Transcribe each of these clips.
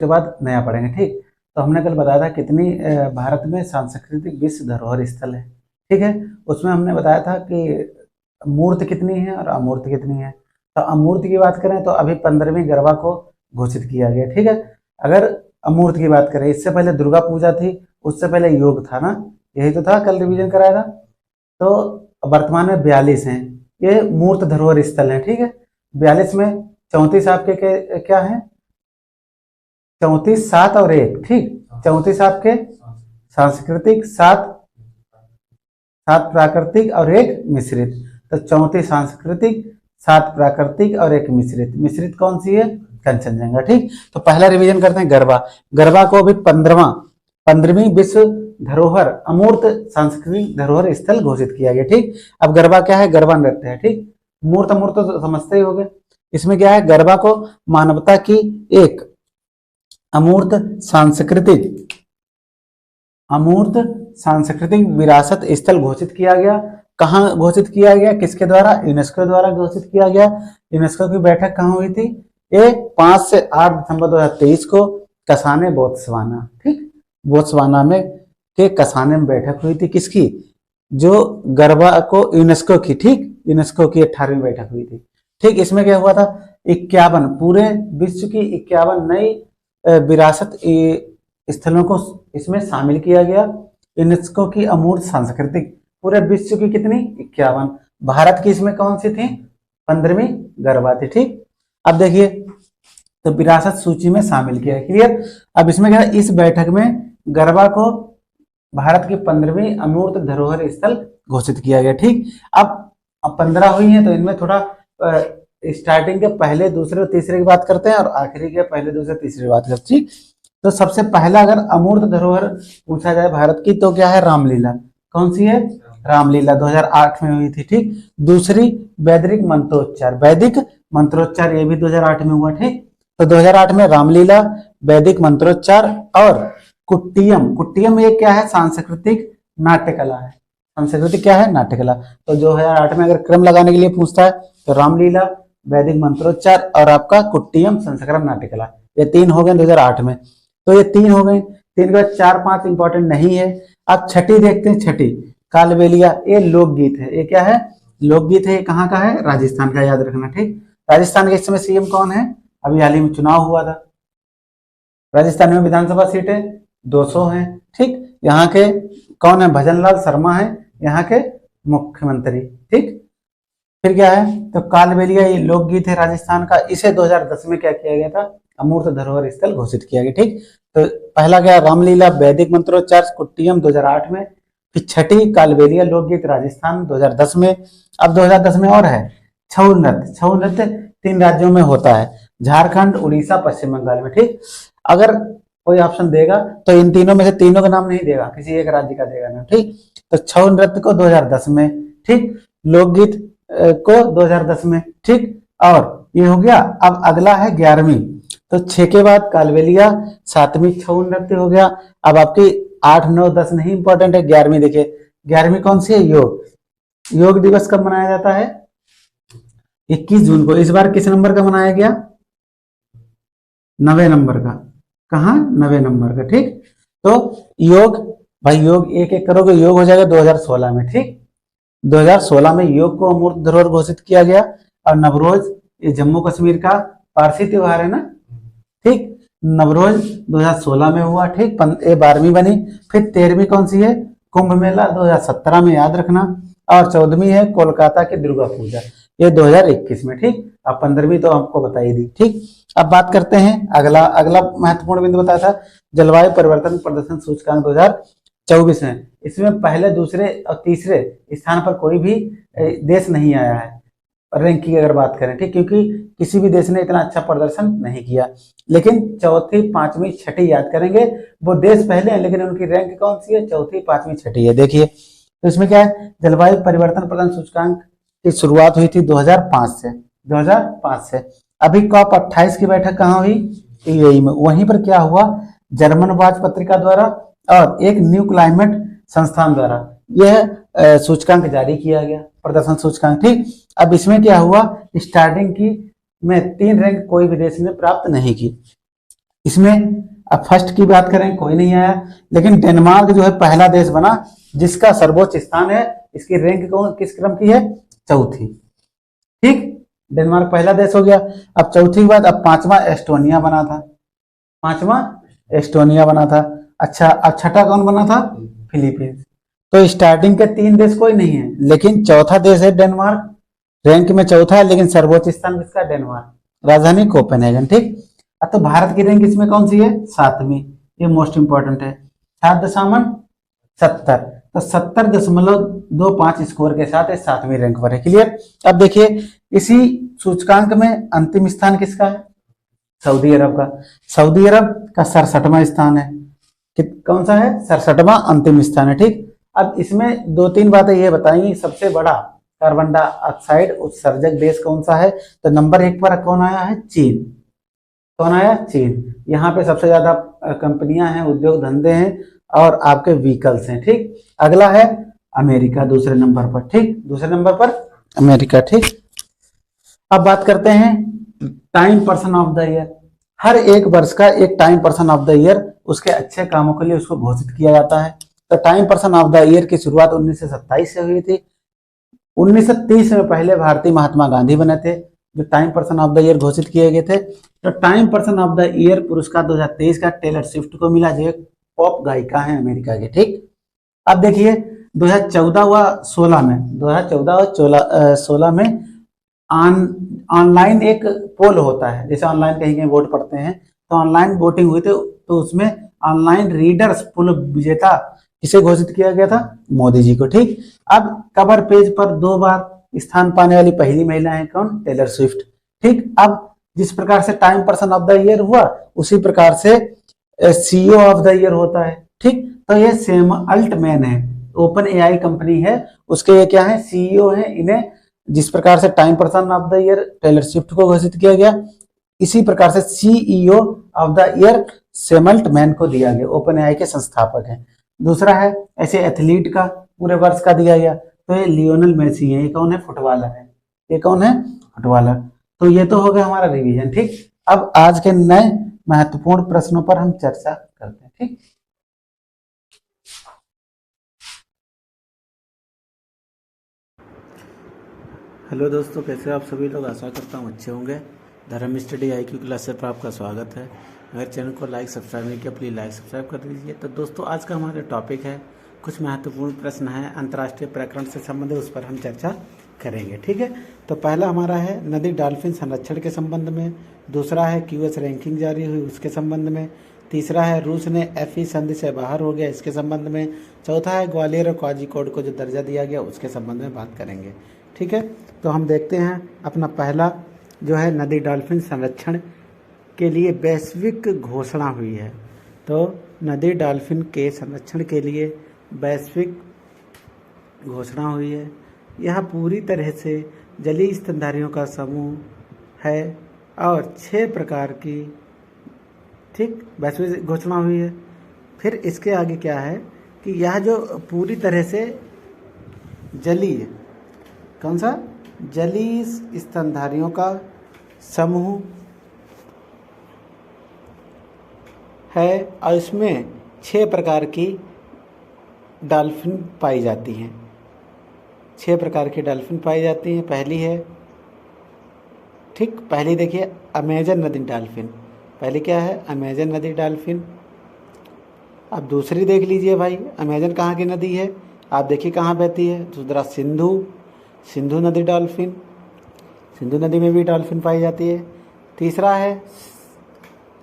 उसके बाद नया पढ़ेंगे। ठीक, तो हमने कल बताया था कितनी भारत में सांस्कृतिक विश्व धरोहर स्थल है। ठीक है, उसमें हमने बताया था कि मूर्त कितनी है और अमूर्त कितनी है। तो अमूर्त की बात करें तो अभी 15वीं गरबा को घोषित किया गया। ठीक है, अगर अमूर्त की बात करें, इससे पहले दुर्गा पूजा थी, उससे पहले योग था ना, यही तो था, कल रिवीजन कराया था। तो वर्तमान में 42 हैं, ये मूर्त धरोहर स्थल है। ठीक है, 42 में 34 आपके क्या है, 34 7 और 1। ठीक, 34 आपके सांस्कृतिक, 7 प्राकृतिक और 1 मिश्रित। तो 34 सांस्कृतिक, 7 प्राकृतिक और 1 मिश्रित। मिश्रित कौन सी है, कंचनजंगा। ठीक, तो पहला रिवीजन करते हैं गरबा। गरबा को अभी 15वीं विश्व धरोहर अमूर्त सांस्कृतिक धरोहर स्थल घोषित किया गया। ठीक, अब गरबा क्या है, गरबा नृत्य है। ठीक, मूर्त अमूर्त तो समझते ही होंगे। इसमें क्या है, गरबा को मानवता की एक अमूर्त सांस्कृतिक विरासत स्थल घोषित किया गया। कहाँ घोषित किया गया, किसके द्वारा, यूनेस्को द्वारा घोषित किया गया। यूनेस्को की बैठक कहाँ हुई थी, ये 5 से 8 दिसंबर 2023 को कसाने, बोत्सवाना। ठीक, बोत्सवाना में के कसाने में बैठक हुई थी, किसकी, जो गरबा को यूनेस्को की, ठीक, यूनेस्को की 18वीं बैठक हुई थी। ठीक, इसमें क्या हुआ था, 51 पूरे विश्व की 51 नई विरासत स्थलों को इसमें शामिल किया गया। यूनेस्को की अमूर्त सांस्कृतिक, पूरे विश्व की कितनी, 51। भारत की इसमें कौन सी थी, 15वीं गरबा थी। ठीक, अब देखिए, तो विरासत सूची में शामिल किया, क्लियर। अब इसमें क्या है, इस बैठक में गरबा को भारत की 15वीं अमूर्त धरोहर स्थल घोषित किया गया। ठीक, अब 15 हुई है, तो इनमें थोड़ा स्टार्टिंग के पहले, दूसरे और तीसरे की बात करते हैं और आखिरी के पहले, दूसरे, तीसरे की बात करते हैं। तो सबसे पहला अगर अमूर्त धरोहर पूछा जाए भारत की, तो क्या है, रामलीला। कौन सी है, रामलीला 2008 में हुई थी। ठीक, दूसरी वैदिक मंत्रोच्चार, ये भी 2008 में हुआ। ठीक, तो 2008 में रामलीला, वैदिक मंत्रोच्चार और कुट्टियम ये क्या है, सांस्कृतिक नाट्य कला है। सांस्कृतिक क्या है, नाट्य कला। तो 2008 में अगर क्रम लगाने के लिए पूछता है तो रामलीला, वैदिक मंत्रोच्चार और आपका कुट्टियम संस्करण नाट्य कला, ये 3 हो गए 2008 में। तो ये 3 हो गए, 3 के बाद 4 5 इंपॉर्टेंट नहीं है। अब छठी देखते हैं, छठी कालबेलिया, ये लोकगीत है। ये क्या है, लोकगीत है। ये कहाँ का है, राजस्थान का, याद रखना। ठीक, राजस्थान के इस समय सीएम कौन है, अभी हाल ही में चुनाव हुआ था। राजस्थान में विधानसभा सीटें 200 हैं। ठीक, यहाँ के कौन है, भजनलाल शर्मा है यहाँ के मुख्यमंत्री। ठीक, फिर क्या है, तो कालबेलिया ये लोकगीत है राजस्थान का। इसे 2010 में क्या किया गया था, अमूर्त धरोहर स्थल घोषित किया गया। ठीक, तो पहला क्या, रामलीला, वैदिक मंत्रोच्चार, कुट्टियम 2008 में। फिर छठी कालबेलिया लोकगीत राजस्थान 2010 में। अब 2010 में और है छऊ नृत्य 3 राज्यों में होता है, झारखंड, उड़ीसा, पश्चिम बंगाल में। ठीक, अगर कोई ऑप्शन देगा तो इन तीनों में से तीनों का नाम नहीं देगा, किसी एक राज्य का देगा ना। ठीक, तो छऊ नृत्य को 2010 में। ठीक, लोकगीत को 2010 में। ठीक, और ये हो गया। अब अगला है 11वीं, तो 6 के बाद कालबेलिया, 7वीं छऊ नृत्य हो गया। अब आपकी 8 9 10 नहीं इंपॉर्टेंट है, 11वीं देखिए। 11वीं कौन सी है, योग दिवस कब मनाया जाता है, 21 जून को। इस बार किस नंबर का मनाया गया, 90 नंबर का। कहाँ, 90 नंबर का। ठीक, तो योग, भाई योग एक एक करोगे, योग हो जाएगा 2016 में। ठीक, 2016 में योग को अमूर्त धरोहर घोषित किया गया। और नवरोज, ये जम्मू कश्मीर का पारसी त्योहार है ना। ठीक, नवरोज 2016 में हुआ। ठीक, ये 12वीं बनी। फिर 13वीं कौन सी है, कुंभ मेला 2017 में, याद रखना। और 14वीं है कोलकाता की दुर्गा पूजा, ये 2021 में। ठीक, अब 15वीं तो आपको बता ही दी। ठीक, अब बात करते हैं अगला महत्वपूर्ण बिंदु बताया था, जलवायु परिवर्तन प्रदर्शन सूचकांक 2024 है। इसमें पहले, दूसरे और तीसरे स्थान पर कोई भी देश नहीं आया है, रैंक की अगर बात करें। ठीक, क्योंकि किसी भी देश ने इतना अच्छा प्रदर्शन नहीं किया। लेकिन चौथी, पांचवी, छठी याद करेंगे, वो देश पहले हैं लेकिन उनकी रैंक कौन सी है, चौथी, पांचवी, छठी है। देखिए, तो इसमें क्या है, जलवायु परिवर्तन प्रदर्शन सूचकांक की शुरुआत हुई थी 2005 से। अभी COP 28 की बैठक कहाँ हुई, यूएई में। वहीं पर क्या हुआ, जर्मन वाच पत्रिका द्वारा और एक न्यू क्लाइमेट संस्थान द्वारा यह सूचकांक जारी किया गया, प्रदर्शन सूचकांक। ठीक, अब इसमें क्या हुआ, स्टार्टिंग की में 3 रैंक कोई भी देश ने प्राप्त नहीं की। इसमें अब फर्स्ट की बात करें कोई नहीं आया, लेकिन डेनमार्क जो है पहला देश बना जिसका सर्वोच्च स्थान है, इसकी रैंक कौन किस क्रम की है, चौथी। ठीक, डेनमार्क पहला देश हो गया। अब चौथी के बाद अब पांचवा एस्टोनिया बना था, पांचवा एस्टोनिया बना था। अच्छा, अब छठा कौन बना था, फिलीपींस। तो स्टार्टिंग के 3 देश कोई नहीं है, लेकिन चौथा देश है डेनमार्क, रैंक में चौथा है, लेकिन सर्वोच्च स्थान किसका, डेनमार्क, राजधानी कोपेनहेगन। ठीक, अब तो भारत की रैंक इसमें कौन सी है, 7वीं, ये मोस्ट इंपॉर्टेंट है, 7.70, तो 70.25 स्कोर के साथ 7वीं रैंक पर है। क्लियर। अब देखिए इसी सूचकांक में अंतिम स्थान किसका है, सऊदी अरब का। सऊदी अरब का 67वां स्थान है, कौन सा है, 67वां अंतिम स्थान है। ठीक, अब इसमें 2-3 बातें ये बताएंगी, सबसे बड़ा कार्बन डाइऑक्साइड उत्सर्जक देश कौन सा है, तो नंबर 1 पर कौन आया है, चीन। कौन आया, चीन। यहाँ पे सबसे ज्यादा कंपनियां हैं, उद्योग धंधे हैं और आपके व्हीकल्स हैं। ठीक, अगला है अमेरिका दूसरे नंबर पर। ठीक, दूसरे नंबर पर अमेरिका। ठीक, अब बात करते हैं Time person of the year. हर एक वर्ष का एक Time person of the year उसके अच्छे कामों के लिए उसको घोषित किया जाता है। तो time person of the year की शुरुआत 1927 से हुई थी। 1930 में पहले भारतीय महात्मा गांधी बने थे जो time person of the year घोषित किए गए थे। तो time person of the year पुरस्कार 2023 का टेलर स्विफ्ट को मिला, जो एक पॉप गायिका है अमेरिका की। ठीक, अब देखिए 2014 व 16 में, 2014 और 16 में ऑनलाइन एक पोल होता है, जैसे ऑनलाइन कहीं कहीं वोट पड़ते हैं, तो ऑनलाइन वोटिंग हुई थी, तो उसमें ऑनलाइन रीडर्स पोल विजेता किसे घोषित किया गया था, मोदी जी को। ठीक, अब कवर पेज पर 2 बार स्थान पाने वाली पहली महिला है कौन, टेलर स्विफ्ट। ठीक, अब जिस प्रकार से Time person of the year हुआ उसी प्रकार से सीईओ ऑफ द ईयर होता है। ठीक, तो ये सेम अल्टमैन है, ओपन एआई कंपनी है, उसके ये क्या है, सीईओ है। इन्हें जिस प्रकार से Time person of the year Taylor Swift को घोषित किया गया, इसी प्रकार से CEO of the year Sam Altman को दिया गया, ओपन एआई के संस्थापक हैं। दूसरा है ऐसे एथलीट का पूरे वर्ष का दिया गया, तो ये लियोनेल मेसी है। ये कौन है, फुटबॉलर है। ये कौन है, फुटबॉलर। तो ये तो हो गया हमारा रिवीजन। ठीक, अब आज के नए महत्वपूर्ण प्रश्नों पर हम चर्चा करते हैं। ठीक, हेलो दोस्तों, कैसे आप सभी लोग, आशा करता हूँ अच्छे होंगे। धर्म स्टडी IQ क्लासेस पर आपका स्वागत है। मेरे चैनल को लाइक सब्सक्राइब नहीं किया, प्लीज़ लाइक सब्सक्राइब कर दीजिए। तो दोस्तों आज का हमारा टॉपिक है, कुछ महत्वपूर्ण प्रश्न है अंतर्राष्ट्रीय प्रकरण से संबंधित, उस पर हम चर्चा करेंगे। ठीक है, तो पहला हमारा है नदी डॉल्फिन संरक्षण के संबंध में, दूसरा है QS रैंकिंग जारी हुई उसके संबंध में, तीसरा है रूस ने FE संधि से बाहर हो गया इसके संबंध में, चौथा है ग्वालियर और कोझिकोड को जो दर्जा दिया गया उसके संबंध में बात करेंगे। ठीक है, तो हम देखते हैं अपना पहला जो है नदी डॉल्फिन संरक्षण के लिए वैश्विक घोषणा हुई है। तो नदी डॉल्फिन के संरक्षण के लिए वैश्विक घोषणा हुई है। यह पूरी तरह से जलीय स्तनधारियों का समूह है और 6 प्रकार की, ठीक, वैश्विक घोषणा हुई है। फिर इसके आगे क्या है कि यह जो पूरी तरह से जलीय, कौन सा, जलीय स्तनधारियों का समूह है और इसमें 6 प्रकार की डॉल्फिन पाई जाती हैं। 6 प्रकार की डॉल्फिन पाई जाती हैं। पहली है, ठीक, पहली देखिए अमेजन नदी डॉल्फिन, पहली क्या है, अमेजन नदी डॉल्फिन। अब दूसरी देख लीजिए भाई, अमेजन कहाँ की नदी है, आप देखिए कहाँ बहती है, दूसरा सिंधु नदी डॉल्फिन, सिंधु नदी में भी डॉल्फिन पाई जाती है। तीसरा है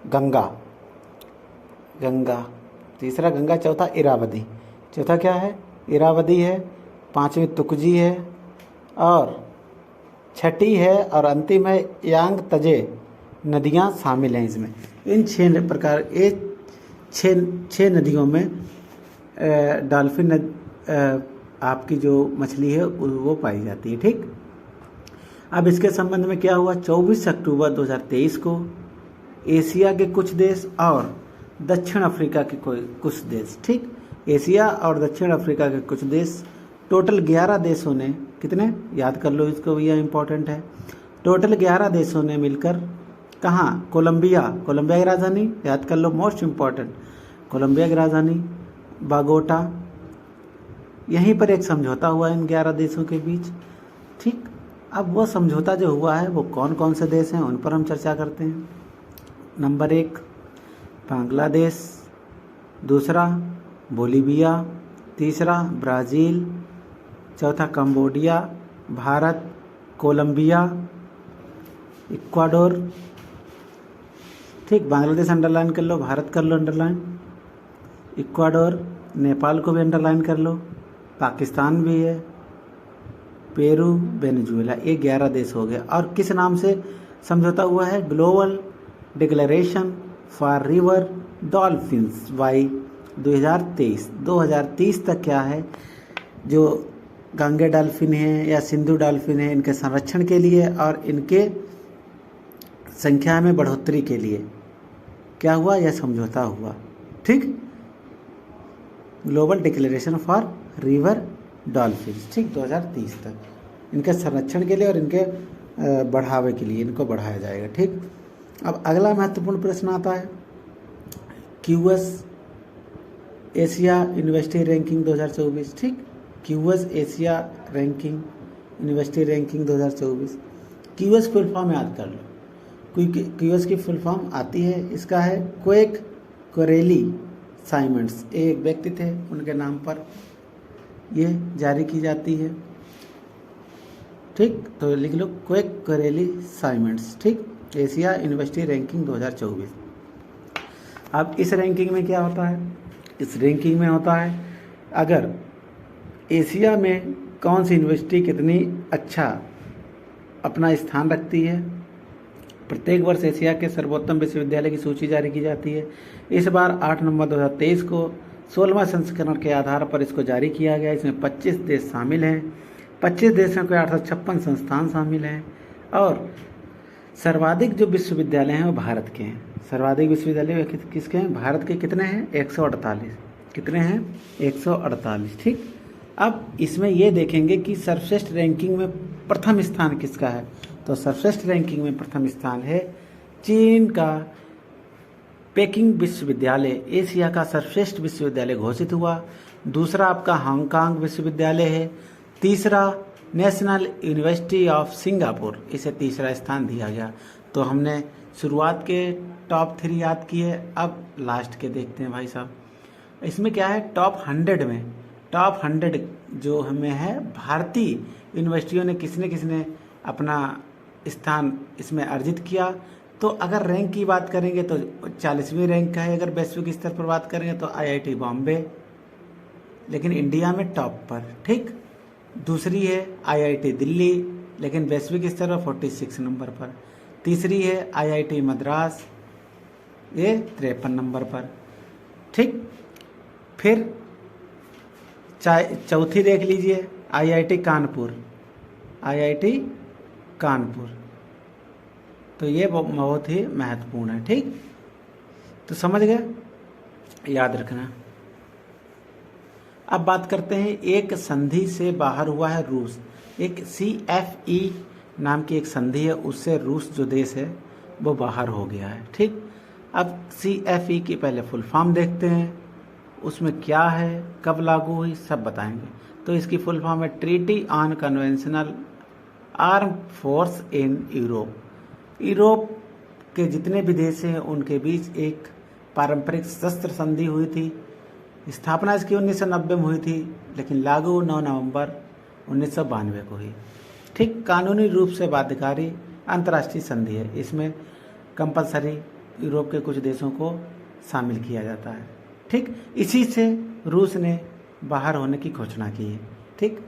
गंगा, तीसरा गंगा, चौथा इरावदी, चौथा क्या है, इरावदी है, पांचवी तुकजी है और छठी है और अंतिम है यांग तजे नदियाँ शामिल हैं इसमें। इन 6 प्रकार, ये 6 नदियों में डॉल्फिन आपकी जो मछली है वो पाई जाती है। ठीक, अब इसके संबंध में क्या हुआ, 24 अक्टूबर 2023 को एशिया के कुछ देश और दक्षिण अफ्रीका के कुछ देश, ठीक, एशिया और दक्षिण अफ्रीका के कुछ देश, टोटल 11 देशों ने, कितने याद कर लो इसको, यह इम्पोर्टेंट है, टोटल 11 देशों ने मिलकर कहाँ? कोलंबिया। कोलंबिया की राजधानी याद कर लो, मोस्ट इम्पॉर्टेंट, कोलंबिया की राजधानी बागोटा। यहीं पर एक समझौता हुआ इन 11 देशों के बीच। ठीक, अब वो समझौता जो हुआ है वो कौन कौन से देश हैं उन पर हम चर्चा करते हैं। नंबर 1 बांग्लादेश, दूसरा बोलीविया, तीसरा ब्राज़ील, चौथा कंबोडिया, भारत, कोलंबिया, इक्वाडोर। ठीक, बांग्लादेश अंडरलाइन कर लो, भारत कर लो अंडरलाइन, इक्वाडोर, नेपाल को भी अंडरलाइन कर लो, पाकिस्तान भी है, पेरू, वेनेजुएला। ये 11 देश हो गए। और किस नाम से समझौता हुआ है? Global declaration for river dolphins by 2023। 2030 तक क्या है, जो गंगे डॉल्फिन है या सिंधु डॉल्फिन है, इनके संरक्षण के लिए और इनके संख्या में बढ़ोतरी के लिए क्या हुआ? यह समझौता हुआ। ठीक, global declaration for river dolphins. ठीक, 2030 तक इनके संरक्षण के लिए और इनके बढ़ावे के लिए इनको बढ़ाया जाएगा। ठीक, अब अगला महत्वपूर्ण प्रश्न आता है क्यूएस एशिया यूनिवर्सिटी रैंकिंग 2024। ठीक, QS Asia ranking university ranking 2024। QS full form याद कर लो, क्यूएस की फुल फॉर्म आती है, इसका है क्वेक कोरेली साइमंड्स। एक व्यक्ति थे, उनके नाम पर ये जारी की जाती है। ठीक, तो लिख लो क्वेक कोरेली साइमंड्स। ठीक, एशिया यूनिवर्सिटी रैंकिंग 2024। अब इस रैंकिंग में क्या होता है? इस रैंकिंग में होता है अगर एशिया में कौन सी यूनिवर्सिटी कितनी अच्छा अपना स्थान रखती है। प्रत्येक वर्ष एशिया के सर्वोत्तम विश्वविद्यालय की सूची जारी की जाती है। इस बार 8 नवंबर 2023 को 16वां संस्करण के आधार पर इसको जारी किया गया। इसमें 25 देश शामिल हैं, 25 देशों के 856 संस्थान शामिल हैं और सर्वाधिक जो विश्वविद्यालय हैं वो भारत के हैं। सर्वाधिक विश्वविद्यालय किसके हैं? भारत के। कितने हैं? 148। कितने हैं? 148। ठीक, अब इसमें ये देखेंगे कि सर्वश्रेष्ठ रैंकिंग में प्रथम स्थान किसका है। तो सर्वश्रेष्ठ रैंकिंग में प्रथम स्थान है चीन का पेकिंग विश्वविद्यालय, एशिया का सर्वश्रेष्ठ विश्वविद्यालय घोषित हुआ। दूसरा आपका हांगकांग विश्वविद्यालय है। तीसरा नेशनल यूनिवर्सिटी ऑफ सिंगापुर, इसे तीसरा स्थान दिया गया। तो हमने शुरुआत के टॉप 3 याद किए, अब लास्ट के देखते हैं भाई साहब। इसमें क्या है? टॉप 100 में, टॉप 100 जो हमें है भारतीय यूनिवर्सिटियों ने किसने अपना स्थान इसमें अर्जित किया। तो अगर रैंक की बात करेंगे तो 40वीं रैंक का है। अगर वैश्विक स्तर पर बात करेंगे तो आईआईटी बॉम्बे, लेकिन इंडिया में टॉप पर। ठीक, दूसरी है आईआईटी दिल्ली, लेकिन वैश्विक स्तर पर 46 नंबर पर। तीसरी है आईआईटी मद्रास, ये 53 नंबर पर। ठीक, फिर चौथी देख लीजिए आईआईटी कानपुर, आईआईटी कानपुर। तो ये बहुत ही महत्वपूर्ण है। ठीक, तो समझ गए, याद रखना। अब बात करते हैं एक संधि से बाहर हुआ है रूस। एक CFE नाम की एक संधि है, उससे रूस जो देश है वो बाहर हो गया है। ठीक, अब CFE की पहले फुल फॉर्म देखते हैं, उसमें क्या है, कब लागू हुई, सब बताएंगे। तो इसकी फुल फॉर्म है treaty on conventional arm force in Europe. Europe के जितने भी देश हैं उनके बीच एक पारंपरिक शस्त्र संधि हुई थी। स्थापना इसकी 1990 में हुई थी, लेकिन लागू 9 नवंबर 1992 को हुई। ठीक, कानूनी रूप से बाध्यकारी अंतर्राष्ट्रीय संधि है। इसमें कंपलसरी यूरोप के कुछ देशों को शामिल किया जाता है। ठीक, इसी से रूस ने बाहर होने की घोषणा की है। ठीक,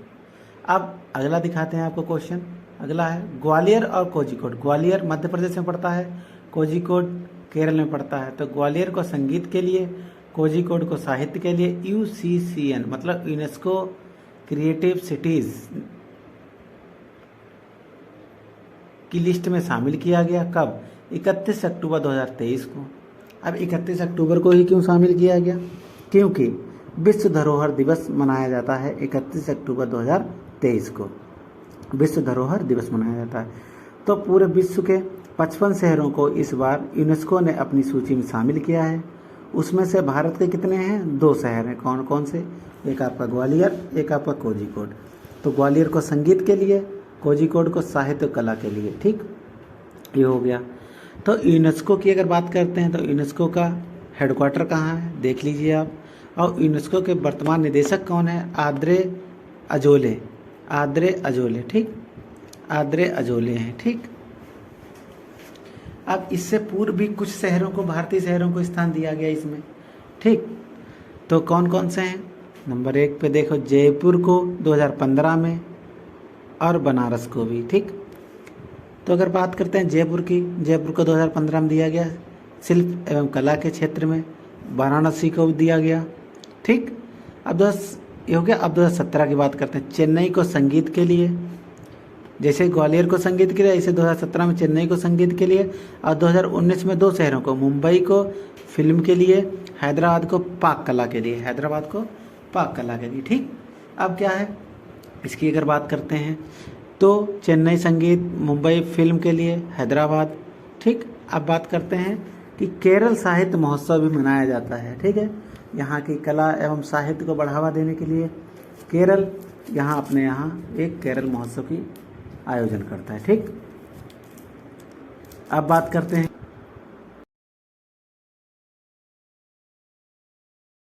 अब अगला दिखाते हैं आपको क्वेश्चन। अगला है ग्वालियर और कोझिकोड। ग्वालियर मध्य प्रदेश में पड़ता है, कोझिकोड केरल में पड़ता है। तो ग्वालियर को संगीत के लिए, कोझिकोड को साहित्य के लिए UCCN मतलब यूनेस्को क्रिएटिव सिटीज की लिस्ट में शामिल किया गया। कब? 31 अक्टूबर 2023 को। अब 31 अक्टूबर को ही क्यों शामिल किया गया? क्योंकि विश्व धरोहर दिवस मनाया जाता है 31 अक्टूबर 2023 को, विश्व धरोहर दिवस मनाया जाता है। तो पूरे विश्व के 55 शहरों को इस बार यूनेस्को ने अपनी सूची में शामिल किया है। उसमें से भारत के कितने हैं? 2 शहर हैं। कौन कौन से? एक आपका ग्वालियर, एक आपका कोझिकोड। तो ग्वालियर को संगीत के लिए, कोझिकोड को साहित्य कला के लिए। ठीक, ये हो गया। तो यूनेस्को की अगर बात करते हैं तो यूनेस्को का हेडक्वार्टर कहाँ है, देख लीजिए आप। और यूनेस्को के वर्तमान निदेशक कौन है? आद्रे अजोले। आद्रे अजोले, ठीक, आद्रे अजोले हैं। ठीक, अब इससे पूर्व भी कुछ शहरों को, भारतीय शहरों को स्थान दिया गया इसमें। ठीक, तो कौन कौन से हैं? नंबर 1 पे देखो, जयपुर को 2015 में, और बनारस को भी। ठीक, तो अगर बात करते हैं जयपुर की, जयपुर को 2015 में दिया गया शिल्प एवं कला के क्षेत्र में। वाराणसी को भी दिया गया। ठीक, अब ये हो गया। अब 2017 की बात करते हैं। चेन्नई को संगीत के लिए, जैसे ग्वालियर को संगीत के लिए, ऐसे 2017 में चेन्नई को संगीत के लिए। और 2019 में 2 शहरों को, मुंबई को फिल्म के लिए, हैदराबाद को पाक कला के लिए। हैदराबाद को पाक कला के लिए। ठीक, अब क्या है इसकी अगर बात करते हैं तो चेन्नई संगीत, मुंबई फिल्म के लिए, हैदराबाद। ठीक, अब बात करते हैं कि केरल साहित्य महोत्सव भी मनाया जाता है। ठीक है, यहाँ की कला एवं साहित्य को बढ़ावा देने के लिए केरल यहाँ अपने यहाँ एक केरल महोत्सव की आयोजन करता है। ठीक, अब बात करते हैं